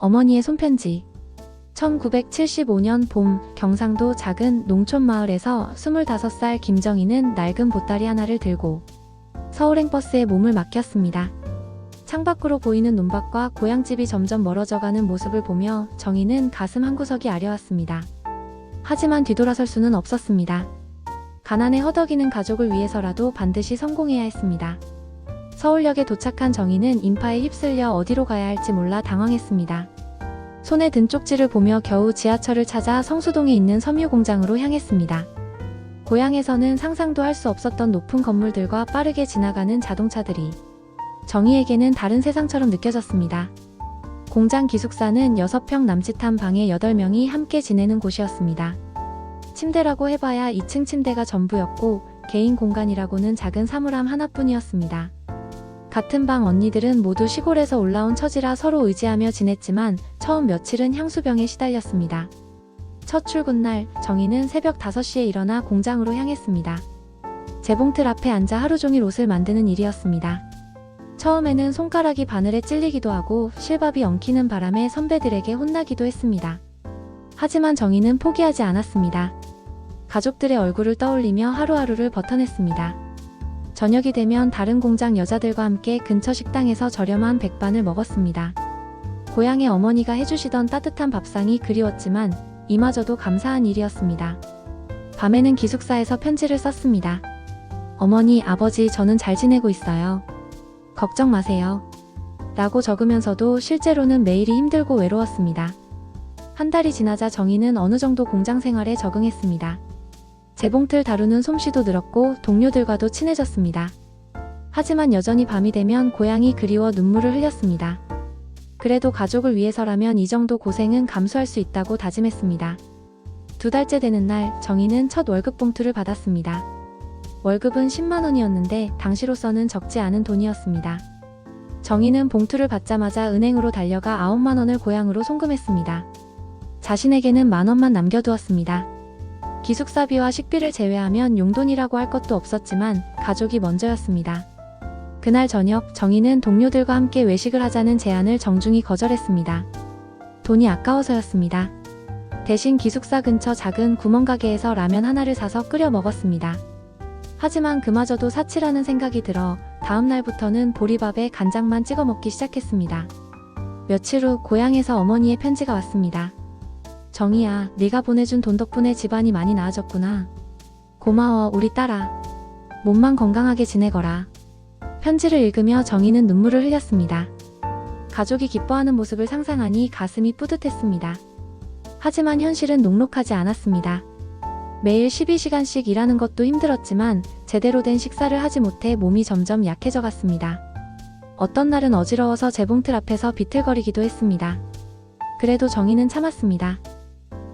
어머니의 손편지. 1975년 봄, 경상도 작은 농촌 마을에서 25살 김정희는 낡은 보따리 하나를 들고 서울행 버스에 몸을 맡겼습니다. 창밖으로 보이는 논밭과 고향집이 점점 멀어져가는 모습을 보며 정희는 가슴 한구석이 아려왔습니다. 하지만 뒤돌아설 수는 없었습니다. 가난에 허덕이는 가족을 위해서라도 반드시 성공해야 했습니다. 서울역에 도착한 정희는 인파에 휩쓸려 어디로 가야 할지 몰라 당황했습니다. 손에 든 쪽지를 보며 겨우 지하철을 찾아 성수동에 있는 섬유 공장으로 향했습니다. 고향에서는 상상도 할 수 없었던 높은 건물들과 빠르게 지나가는 자동차들이 정희에게는 다른 세상처럼 느껴졌습니다. 공장 기숙사는 6평 남짓한 방에 8명이 함께 지내는 곳이었습니다. 침대라고 해봐야 2층 침대가 전부였고 개인 공간이라고는 작은 사물함 하나뿐이었습니다. 같은 방 언니들은 모두 시골에서 올라온 처지라 서로 의지하며 지냈지만 처음 며칠은 향수병에 시달렸습니다. 첫 출근날 정희는 새벽 5시에 일어나 공장으로 향했습니다. 재봉틀 앞에 앉아 하루 종일 옷을 만드는 일이었습니다. 처음에는 손가락이 바늘에 찔리기도 하고 실밥이 엉키는 바람에 선배들에게 혼나기도 했습니다. 하지만 정희는 포기하지 않았습니다. 가족들의 얼굴을 떠올리며 하루하루를 버텨냈습니다. 저녁이 되면 다른 공장 여자들과 함께 근처 식당에서 저렴한 백반을 먹었습니다. 고향의 어머니가 해주시던 따뜻한 밥상이 그리웠지만 이마저도 감사한 일이었습니다. 밤에는 기숙사에서 편지를 썼습니다. 어머니, 아버지, 저는 잘 지내고 있어요. 걱정 마세요. 라고 적으면서도 실제로는 매일이 힘들고 외로웠습니다. 한 달이 지나자 정희는 어느 정도 공장 생활에 적응했습니다. 재봉틀 다루는 솜씨도 늘었고 동료들과도 친해졌습니다. 하지만 여전히 밤이 되면 고향이 그리워 눈물을 흘렸습니다. 그래도 가족을 위해서라면 이 정도 고생은 감수할 수 있다고 다짐했습니다. 2달째 되는 날 정희는 첫 월급 봉투를 받았습니다. 월급은 10만 원이었는데 당시로서는 적지 않은 돈이었습니다. 정희는 봉투를 받자마자 은행으로 달려가 9만 원을 고향으로 송금했습니다. 자신에게는 1만 원만 남겨두었습니다. 기숙사비와 식비를 제외하면 용돈이라고 할 것도 없었지만 가족이 먼저였습니다. 그날 저녁 정희는 동료들과 함께 외식을 하자는 제안을 정중히 거절했습니다. 돈이 아까워서였습니다. 대신 기숙사 근처 작은 구멍가게에서 라면 하나를 사서 끓여 먹었습니다. 하지만 그마저도 사치라는 생각이 들어 다음 날부터는 보리밥에 간장만 찍어 먹기 시작했습니다. 며칠 후 고향에서 어머니의 편지가 왔습니다. 정희야, 네가 보내준 돈 덕분에 집안이 많이 나아졌구나. 고마워, 우리 딸아. 몸만 건강하게 지내거라. 편지를 읽으며 정희는 눈물을 흘렸습니다. 가족이 기뻐하는 모습을 상상하니 가슴이 뿌듯했습니다. 하지만 현실은 녹록하지 않았습니다. 매일 12시간씩 일하는 것도 힘들었지만 제대로 된 식사를 하지 못해 몸이 점점 약해져 갔습니다. 어떤 날은 어지러워서 재봉틀 앞에서 비틀거리기도 했습니다. 그래도 정희는 참았습니다.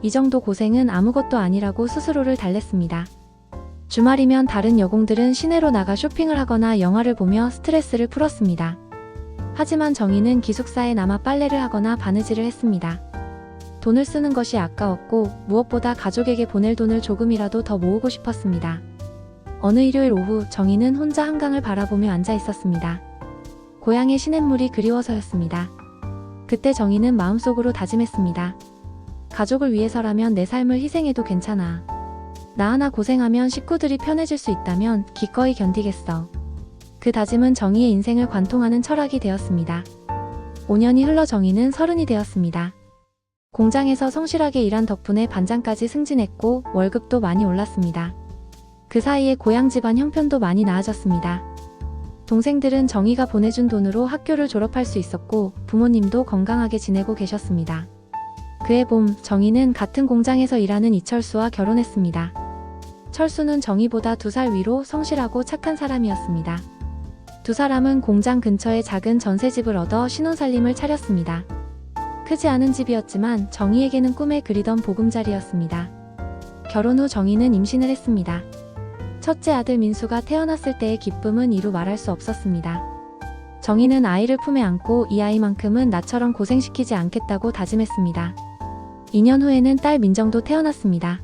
이 정도 고생은 아무것도 아니라고 스스로를 달랬습니다. 주말이면 다른 여공들은 시내로 나가 쇼핑을 하거나 영화를 보며 스트레스를 풀었습니다. 하지만 정희는 기숙사에 남아 빨래를 하거나 바느질을 했습니다. 돈을 쓰는 것이 아까웠고 무엇보다 가족에게 보낼 돈을 조금이라도 더 모으고 싶었습니다. 어느 일요일 오후 정희는 혼자 한강을 바라보며 앉아 있었습니다. 고향의 시냇물이 그리워서였습니다. 그때 정희는 마음속으로 다짐했습니다. 가족을 위해서라면 내 삶을 희생해도 괜찮아. 나 하나 고생하면 식구들이 편해질 수 있다면 기꺼이 견디겠어. 그 다짐은 정희의 인생을 관통하는 철학이 되었습니다. 5년이 흘러 정희는 30이 되었습니다. 공장에서 성실하게 일한 덕분에 반장까지 승진했고 월급도 많이 올랐습니다. 그 사이에 고향 집안 형편도 많이 나아졌습니다. 동생들은 정희가 보내준 돈으로 학교를 졸업할 수 있었고 부모님도 건강하게 지내고 계셨습니다. 그해 봄 정희는 같은 공장에서 일하는 이철수와 결혼했습니다. 철수는 정희보다 2살 위로 성실하고 착한 사람이었습니다. 두 사람은 공장 근처에 작은 전셋집을 얻어 신혼살림을 차렸습니다. 크지 않은 집이었지만 정희에게는 꿈에 그리던 보금자리였습니다. 결혼 후 정희는 임신을 했습니다. 첫째 아들 민수가 태어났을 때의 기쁨은 이루 말할 수 없었습니다. 정희는 아이를 품에 안고 이 아이만큼은 나처럼 고생시키지 않겠다고 다짐했습니다. 2년 후에는 딸 민정도 태어났습니다.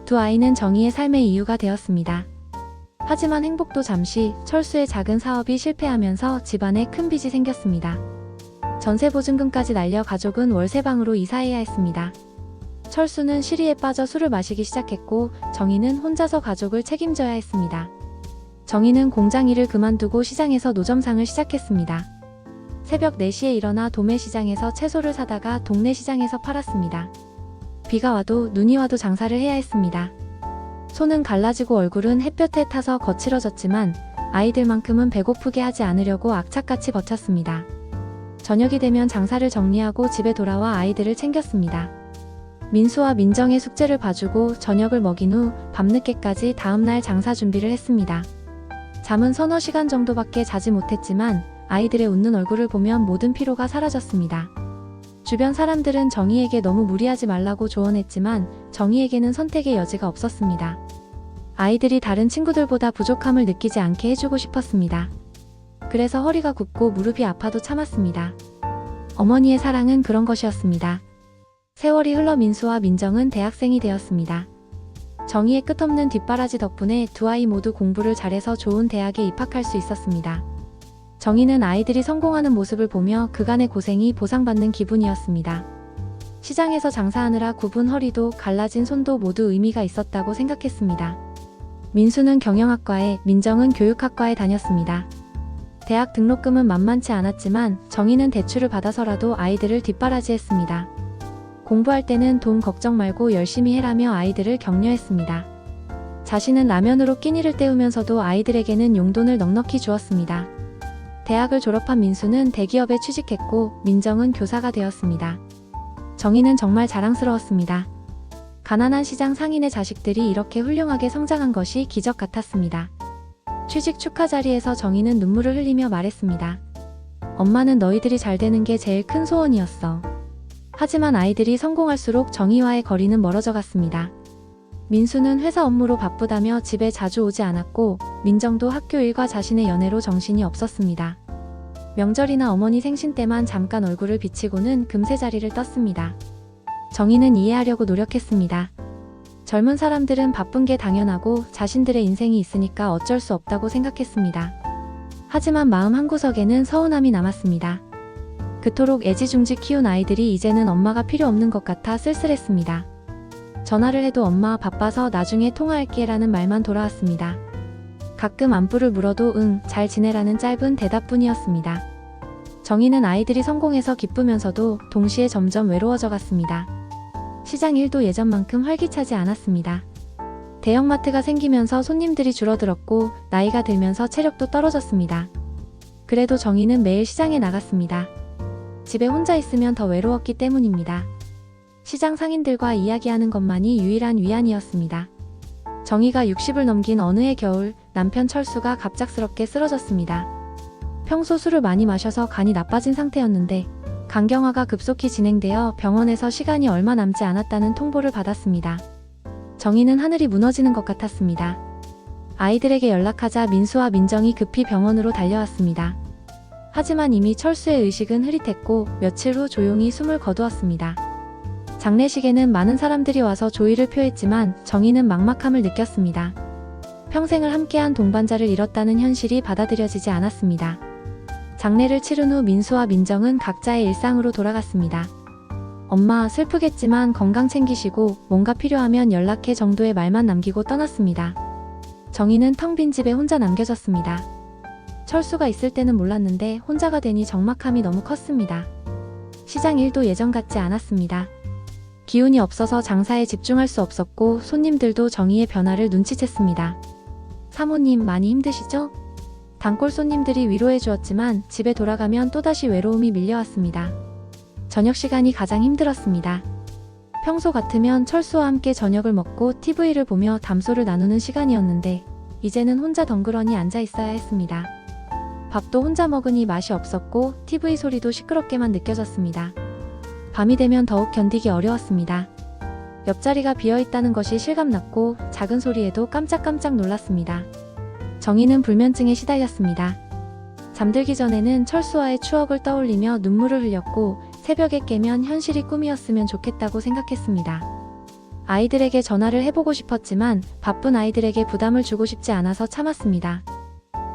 두 아이는 정희의 삶의 이유가 되었습니다. 하지만 행복도 잠시 철수의 작은 사업이 실패하면서 집안에 큰 빚이 생겼습니다. 전세보증금까지 날려 가족은 월세방으로 이사해야 했습니다. 철수는 시리에 빠져 술을 마시기 시작했고 정희는 혼자서 가족을 책임져야 했습니다. 정희는 공장 일을 그만두고 시장에서 노점상을 시작했습니다. 새벽 4시에 일어나 도매시장에서 채소를 사다가 동네 시장에서 팔았습니다. 비가 와도 눈이 와도 장사를 해야 했습니다. 손은 갈라지고 얼굴은 햇볕에 타서 거칠어졌지만 아이들만큼은 배고프게 하지 않으려고 악착같이 버텼습니다. 저녁이 되면 장사를 정리하고 집에 돌아와 아이들을 챙겼습니다. 민수와 민정의 숙제를 봐주고 저녁을 먹인 후 밤늦게까지 다음날 장사 준비를 했습니다. 잠은 서너 시간 정도밖에 자지 못했지만 아이들의 웃는 얼굴을 보면 모든 피로가 사라졌습니다. 주변 사람들은 정희에게 너무 무리하지 말라고 조언했지만 정희에게는 선택의 여지가 없었습니다. 아이들이 다른 친구들보다 부족함을 느끼지 않게 해주고 싶었습니다. 그래서 허리가 굽고 무릎이 아파도 참았습니다. 어머니의 사랑은 그런 것이었습니다. 세월이 흘러 민수와 민정은 대학생이 되었습니다. 정희의 끝없는 뒷바라지 덕분에 두 아이 모두 공부를 잘해서 좋은 대학에 입학할 수 있었습니다. 정희는 아이들이 성공하는 모습을 보며 그간의 고생이 보상받는 기분이었습니다. 시장에서 장사하느라 굽은 허리도 갈라진 손도 모두 의미가 있었다고 생각했습니다. 민수는 경영학과에, 민정은 교육학과에 다녔습니다. 대학 등록금은 만만치 않았지만 정희는 대출을 받아서라도 아이들을 뒷바라지했습니다. 공부할 때는 돈 걱정 말고 열심히 해라며 아이들을 격려했습니다. 자신은 라면으로 끼니를 때우면서도 아이들에게는 용돈을 넉넉히 주었습니다. 대학을 졸업한 민수는 대기업에 취직했고 민정은 교사가 되었습니다. 정희는 정말 자랑스러웠습니다. 가난한 시장 상인의 자식들이 이렇게 훌륭하게 성장한 것이 기적 같았습니다. 취직 축하 자리에서 정희는 눈물을 흘리며 말했습니다. 엄마는 너희들이 잘 되는 게 제일 큰 소원이었어. 하지만 아이들이 성공할수록 정희와의 거리는 멀어져 갔습니다. 민수는 회사 업무로 바쁘다며 집에 자주 오지 않았고 민정도 학교 일과 자신의 연애로 정신이 없었습니다. 명절이나 어머니 생신 때만 잠깐 얼굴을 비치고는 금세 자리를 떴습니다. 정희는 이해하려고 노력했습니다. 젊은 사람들은 바쁜 게 당연하고 자신들의 인생이 있으니까 어쩔 수 없다고 생각했습니다. 하지만 마음 한구석에는 서운함이 남았습니다. 그토록 애지중지 키운 아이들이 이제는 엄마가 필요 없는 것 같아 쓸쓸했습니다. 전화를 해도 엄마 바빠서 나중에 통화할게 라는 말만 돌아왔습니다. 가끔 안부를 물어도 응, 잘 지내라는 짧은 대답뿐이었습니다. 정희는 아이들이 성공해서 기쁘면서도 동시에 점점 외로워져 갔습니다. 시장 일도 예전만큼 활기차지 않았습니다. 대형마트가 생기면서 손님들이 줄어들었고 나이가 들면서 체력도 떨어졌습니다. 그래도 정희는 매일 시장에 나갔습니다. 집에 혼자 있으면 더 외로웠기 때문입니다. 시장 상인들과 이야기하는 것만이 유일한 위안이었습니다. 정희가 60을 넘긴 어느 해 겨울 남편 철수가 갑작스럽게 쓰러졌습니다. 평소 술을 많이 마셔서 간이 나빠진 상태였는데 간경화가 급속히 진행되어 병원에서 시간이 얼마 남지 않았다는 통보를 받았습니다. 정희는 하늘이 무너지는 것 같았습니다. 아이들에게 연락하자 민수와 민정이 급히 병원으로 달려왔습니다. 하지만 이미 철수의 의식은 흐릿했고 며칠 후 조용히 숨을 거두었습니다. 장례식에는 많은 사람들이 와서 조의를 표했지만 정희는 막막함을 느꼈습니다. 평생을 함께한 동반자를 잃었다는 현실이 받아들여지지 않았습니다. 장례를 치른 후 민수와 민정은 각자의 일상으로 돌아갔습니다. 엄마 슬프겠지만 건강 챙기시고 뭔가 필요하면 연락해 정도의 말만 남기고 떠났습니다. 정희는 텅 빈 집에 혼자 남겨졌습니다. 철수가 있을 때는 몰랐는데 혼자가 되니 적막함이 너무 컸습니다. 시장 일도 예전 같지 않았습니다. 기운이 없어서 장사에 집중할 수 없었고 손님들도 정희의 변화를 눈치챘습니다. 사모님 많이 힘드시죠? 단골 손님들이 위로해 주었지만 집에 돌아가면 또다시 외로움이 밀려왔습니다. 저녁 시간이 가장 힘들었습니다. 평소 같으면 철수와 함께 저녁을 먹고 TV를 보며 담소를 나누는 시간이었는데 이제는 혼자 덩그러니 앉아 있어야 했습니다. 밥도 혼자 먹으니 맛이 없었고 TV 소리도 시끄럽게만 느껴졌습니다. 밤이 되면 더욱 견디기 어려웠습니다. 옆자리가 비어있다는 것이 실감났고 작은 소리에도 깜짝깜짝 놀랐습니다. 정희는 불면증에 시달렸습니다. 잠들기 전에는 철수와의 추억을 떠올리며 눈물을 흘렸고 새벽에 깨면 현실이 꿈이었으면 좋겠다고 생각했습니다. 아이들에게 전화를 해보고 싶었지만 바쁜 아이들에게 부담을 주고 싶지 않아서 참았습니다.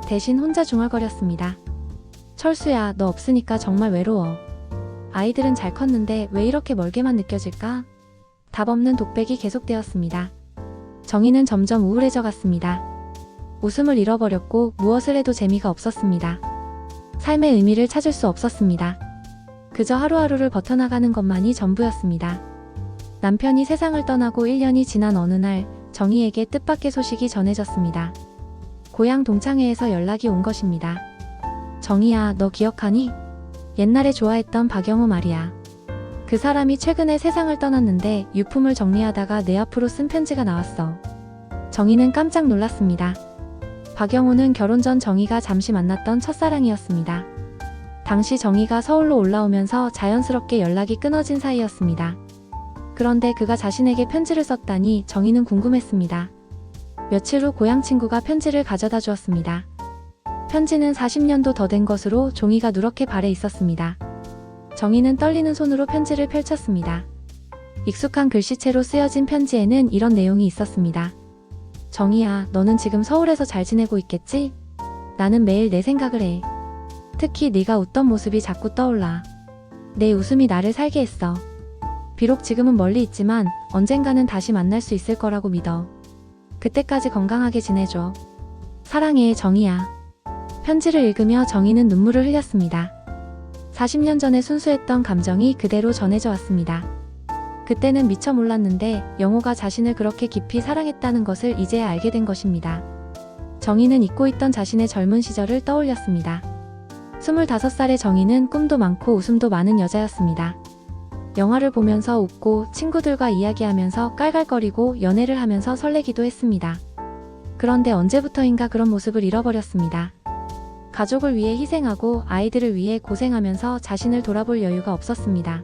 대신 혼자 중얼거렸습니다. 철수야, 너 없으니까 정말 외로워. 아이들은 잘 컸는데 왜 이렇게 멀게만 느껴질까? 답 없는 독백이 계속되었습니다. 정희는 점점 우울해져 갔습니다. 웃음을 잃어버렸고 무엇을 해도 재미가 없었습니다. 삶의 의미를 찾을 수 없었습니다. 그저 하루하루를 버텨나가는 것만이 전부였습니다. 남편이 세상을 떠나고 1년이 지난 어느 날 정희에게 뜻밖의 소식이 전해졌습니다. 고향 동창회에서 연락이 온 것입니다. 정희야, 너 기억하니? 옛날에 좋아했던 박영호 말이야. 그 사람이 최근에 세상을 떠났는데 유품을 정리하다가 내 앞으로 쓴 편지가 나왔어. 정희는 깜짝 놀랐습니다. 박영호는 결혼 전 정희가 잠시 만났던 첫사랑이었습니다. 당시 정희가 서울로 올라오면서 자연스럽게 연락이 끊어진 사이였습니다. 그런데 그가 자신에게 편지를 썼다니 정희는 궁금했습니다. 며칠 후 고향 친구가 편지를 가져다 주었습니다. 편지는 40년도 더 된 것으로 종이가 누렇게 발해 있었습니다. 정희는 떨리는 손으로 편지를 펼쳤습니다. 익숙한 글씨체로 쓰여진 편지에는 이런 내용이 있었습니다. 정희야, 너는 지금 서울에서 잘 지내고 있겠지? 나는 매일 내 생각을 해. 특히 네가 웃던 모습이 자꾸 떠올라. 내 웃음이 나를 살게 했어. 비록 지금은 멀리 있지만 언젠가는 다시 만날 수 있을 거라고 믿어. 그때까지 건강하게 지내줘. 사랑해, 정희야. 편지를 읽으며 정희는 눈물을 흘렸습니다. 40년 전에 순수했던 감정이 그대로 전해져 왔습니다. 그때는 미처 몰랐는데 영호가 자신을 그렇게 깊이 사랑했다는 것을 이제야 알게 된 것입니다. 정희는 잊고 있던 자신의 젊은 시절을 떠올렸습니다. 25살의 정희는 꿈도 많고 웃음도 많은 여자였습니다. 영화를 보면서 웃고 친구들과 이야기하면서 깔깔거리고 연애를 하면서 설레기도 했습니다. 그런데 언제부터인가 그런 모습을 잃어버렸습니다. 가족을 위해 희생하고 아이들을 위해 고생하면서 자신을 돌아볼 여유가 없었습니다.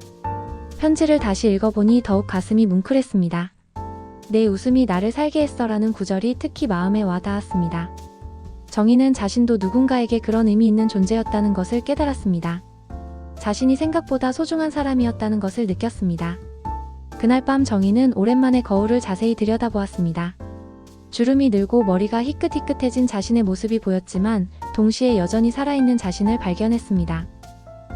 편지를 다시 읽어보니 더욱 가슴이 뭉클했습니다. 내 웃음이 나를 살게 했어라는 구절이 특히 마음에 와 닿았습니다. 정희는 자신도 누군가에게 그런 의미 있는 존재였다는 것을 깨달았습니다. 자신이 생각보다 소중한 사람이었다는 것을 느꼈습니다. 그날 밤 정희는 오랜만에 거울을 자세히 들여다보았습니다. 주름이 늘고 머리가 희끗희끗해진 자신의 모습이 보였지만 동시에 여전히 살아있는 자신을 발견했습니다.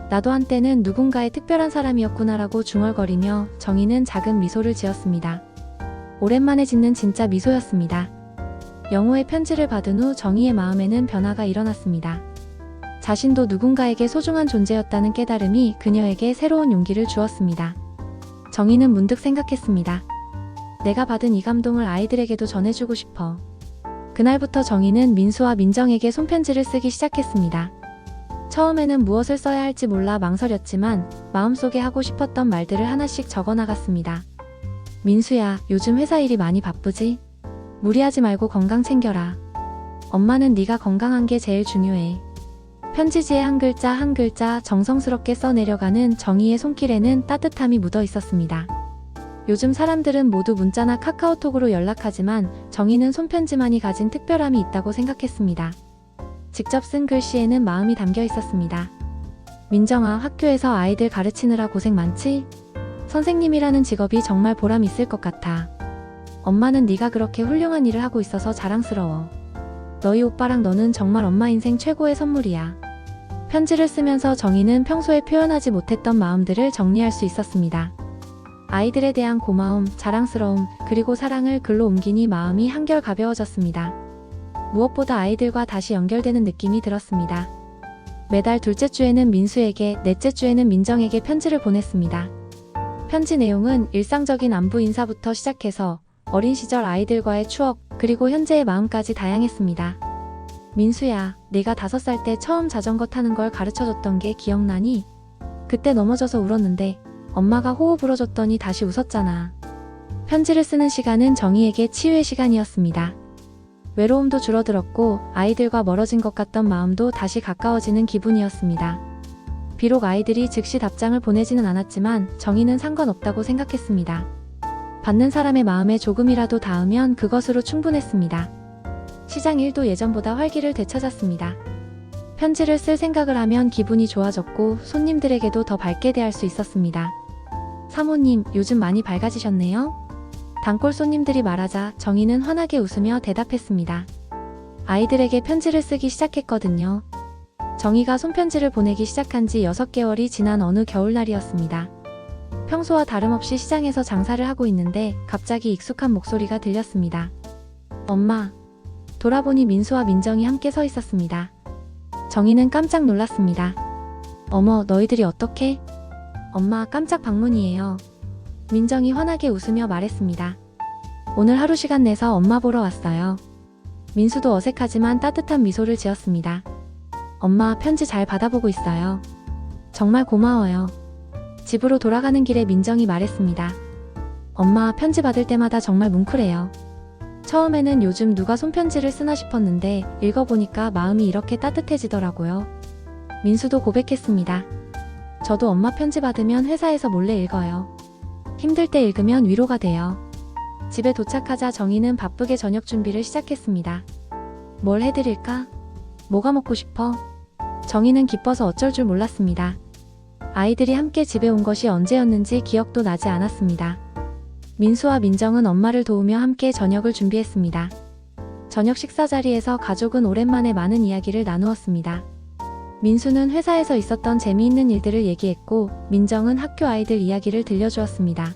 나도 한때는 누군가의 특별한 사람이었구나라고 중얼거리며 정희는 작은 미소를 지었습니다. 오랜만에 짓는 진짜 미소였습니다. 영호의 편지를 받은 후 정희의 마음에는 변화가 일어났습니다. 자신도 누군가에게 소중한 존재였다는 깨달음이 그녀에게 새로운 용기를 주었습니다. 정희는 문득 생각했습니다. 내가 받은 이 감동을 아이들에게도 전해주고 싶어. 그날부터 정희는 민수와 민정에게 손편지를 쓰기 시작했습니다. 처음에는 무엇을 써야 할지 몰라 망설였지만 마음속에 하고 싶었던 말들을 하나씩 적어나갔습니다. 민수야, 요즘 회사 일이 많이 바쁘지? 무리하지 말고 건강 챙겨라. 엄마는 네가 건강한 게 제일 중요해. 편지지에 한 글자 한 글자 정성스럽게 써내려가는 정희의 손길에는 따뜻함이 묻어 있었습니다. 요즘 사람들은 모두 문자나 카카오톡으로 연락하지만 정희는 손편지만이 가진 특별함이 있다고 생각했습니다. 직접 쓴 글씨에는 마음이 담겨 있었습니다. 민정아, 학교에서 아이들 가르치느라 고생 많지? 선생님이라는 직업이 정말 보람 있을 것 같아. 엄마는 네가 그렇게 훌륭한 일을 하고 있어서 자랑스러워. 너희 오빠랑 너는 정말 엄마 인생 최고의 선물이야. 편지를 쓰면서 정희는 평소에 표현하지 못했던 마음들을 정리할 수 있었습니다. 아이들에 대한 고마움, 자랑스러움, 그리고 사랑을 글로 옮기니 마음이 한결 가벼워졌습니다. 무엇보다 아이들과 다시 연결되는 느낌이 들었습니다. 매달 둘째 주에는 민수에게, 넷째 주에는 민정에게 편지를 보냈습니다. 편지 내용은 일상적인 안부 인사부터 시작해서 어린 시절 아이들과의 추억, 그리고 현재의 마음까지 다양했습니다. 민수야, 네가 5살 때 처음 자전거 타는 걸 가르쳐줬던 게 기억나니? 그때 넘어져서 울었는데 엄마가 호호 불어줬더니 다시 웃었잖아. 편지를 쓰는 시간은 정희에게 치유의 시간이었습니다. 외로움도 줄어들었고 아이들과 멀어진 것 같던 마음도 다시 가까워지는 기분이었습니다. 비록 아이들이 즉시 답장을 보내지는 않았지만 정희는 상관없다고 생각했습니다. 받는 사람의 마음에 조금이라도 닿으면 그것으로 충분했습니다. 시장 일도 예전보다 활기를 되찾았습니다. 편지를 쓸 생각을 하면 기분이 좋아졌고 손님들에게도 더 밝게 대할 수 있었습니다. 사모님, 요즘 많이 밝아지셨네요? 단골 손님들이 말하자 정희는 환하게 웃으며 대답했습니다. 아이들에게 편지를 쓰기 시작했거든요. 정희가 손편지를 보내기 시작한 지 6개월이 지난 어느 겨울날이었습니다. 평소와 다름없이 시장에서 장사를 하고 있는데 갑자기 익숙한 목소리가 들렸습니다. 엄마. 돌아보니 민수와 민정이 함께 서 있었습니다. 정희는 깜짝 놀랐습니다. 어머, 너희들이 어떻게? 엄마, 깜짝 방문이에요. 민정이 환하게 웃으며 말했습니다. 오늘 하루 시간 내서 엄마 보러 왔어요. 민수도 어색하지만 따뜻한 미소를 지었습니다. 엄마, 편지 잘 받아보고 있어요. 정말 고마워요. 집으로 돌아가는 길에 민정이 말했습니다. 엄마, 편지 받을 때마다 정말 뭉클해요. 처음에는 요즘 누가 손편지를 쓰나 싶었는데 읽어보니까 마음이 이렇게 따뜻해지더라고요. 민수도 고백했습니다. 저도 엄마 편지 받으면 회사에서 몰래 읽어요. 힘들 때 읽으면 위로가 돼요. 집에 도착하자 정희는 바쁘게 저녁 준비를 시작했습니다. 뭘 해드릴까? 뭐가 먹고 싶어? 정희는 기뻐서 어쩔 줄 몰랐습니다. 아이들이 함께 집에 온 것이 언제였는지 기억도 나지 않았습니다. 민수와 민정은 엄마를 도우며 함께 저녁을 준비했습니다. 저녁 식사 자리에서 가족은 오랜만에 많은 이야기를 나누었습니다. 민수는 회사에서 있었던 재미있는 일들을 얘기했고, 민정은 학교 아이들 이야기를 들려주었습니다.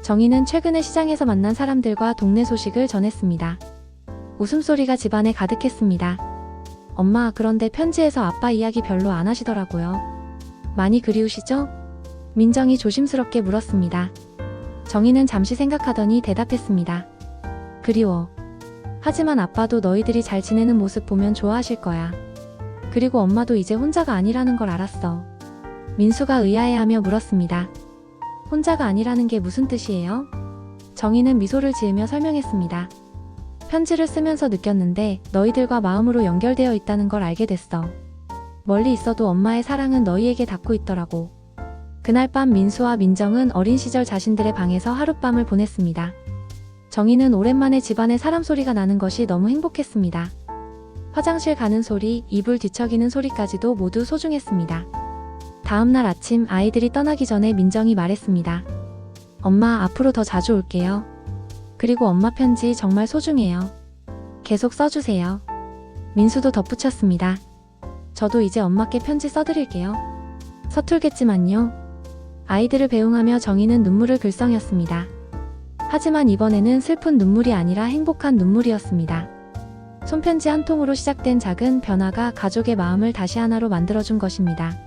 정희는 최근에 시장에서 만난 사람들과 동네 소식을 전했습니다. 웃음소리가 집안에 가득했습니다. 엄마, 그런데 편지에서 아빠 이야기 별로 안 하시더라고요. 많이 그리우시죠? 민정이 조심스럽게 물었습니다. 정희는 잠시 생각하더니 대답했습니다. 그리워. 하지만 아빠도 너희들이 잘 지내는 모습 보면 좋아하실 거야. 그리고 엄마도 이제 혼자가 아니라는 걸 알았어. 민수가 의아해하며 물었습니다. 혼자가 아니라는 게 무슨 뜻이에요? 정희는 미소를 지으며 설명했습니다. 편지를 쓰면서 느꼈는데 너희들과 마음으로 연결되어 있다는 걸 알게 됐어. 멀리 있어도 엄마의 사랑은 너희에게 닿고 있더라고. 그날 밤 민수와 민정은 어린 시절 자신들의 방에서 하룻밤을 보냈습니다. 정희는 오랜만에 집안에 사람 소리가 나는 것이 너무 행복했습니다. 화장실 가는 소리, 이불 뒤척이는 소리까지도 모두 소중했습니다. 다음날 아침 아이들이 떠나기 전에 민정이 말했습니다. 엄마, 앞으로 더 자주 올게요. 그리고 엄마 편지 정말 소중해요. 계속 써주세요. 민수도 덧붙였습니다. 저도 이제 엄마께 편지 써드릴게요. 서툴겠지만요. 아이들을 배웅하며 정희는 눈물을 글썽였습니다. 하지만 이번에는 슬픈 눈물이 아니라 행복한 눈물이었습니다. 손편지 한 통으로 시작된 작은 변화가 가족의 마음을 다시 하나로 만들어준 것입니다.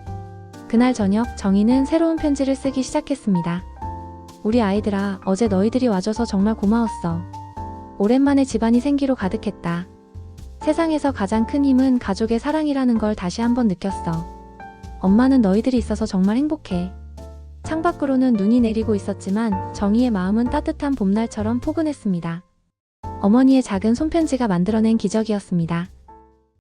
그날 저녁 정희는 새로운 편지를 쓰기 시작했습니다. 우리 아이들아, 어제 너희들이 와줘서 정말 고마웠어. 오랜만에 집안이 생기로 가득했다. 세상에서 가장 큰 힘은 가족의 사랑이라는 걸 다시 한번 느꼈어. 엄마는 너희들이 있어서 정말 행복해. 창밖으로는 눈이 내리고 있었지만 정희의 마음은 따뜻한 봄날처럼 포근했습니다. 어머니의 작은 손편지가 만들어낸 기적이었습니다.